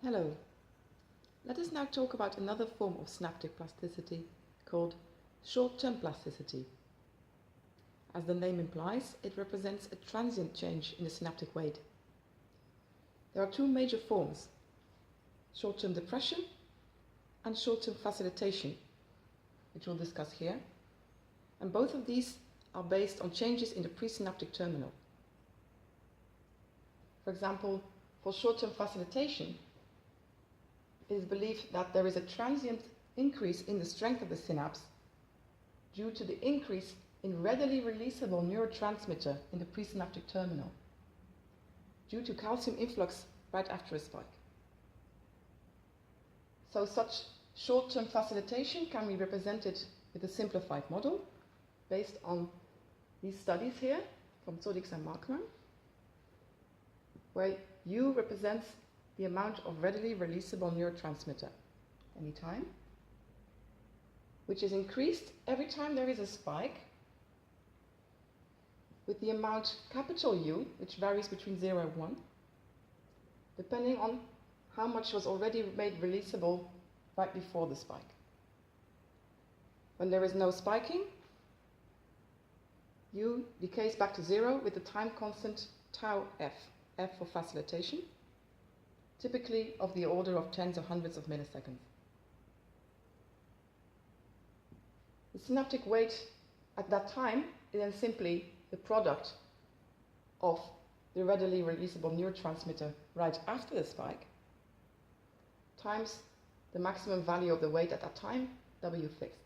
Hello. Let us now talk about another form of synaptic plasticity called short-term plasticity. As the name implies, it represents a transient change in the synaptic weight. There are two major forms, short-term depression and short-term facilitation, which we'll discuss here. And both of these are based on changes in the presynaptic terminal. For example, for short-term facilitation, it is believed that there is a transient increase in the strength of the synapse due to the increase in readily releasable neurotransmitter in the presynaptic terminal due to calcium influx right after a spike. So such short-term facilitation can be represented with a simplified model based on these studies here from Zodix and Markman, where U represents the amount of readily releasable neurotransmitter anytime, which is increased every time there is a spike with the amount capital U, which varies between 0 and 1, depending on how much was already made releasable right before the spike. When there is no spiking, U decays back to 0 with the time constant tau f, f for facilitation, typically of the order of tens or hundreds of milliseconds. The synaptic weight at that time is then simply the product of the readily releasable neurotransmitter right after the spike times the maximum value of the weight at that time, W fixed.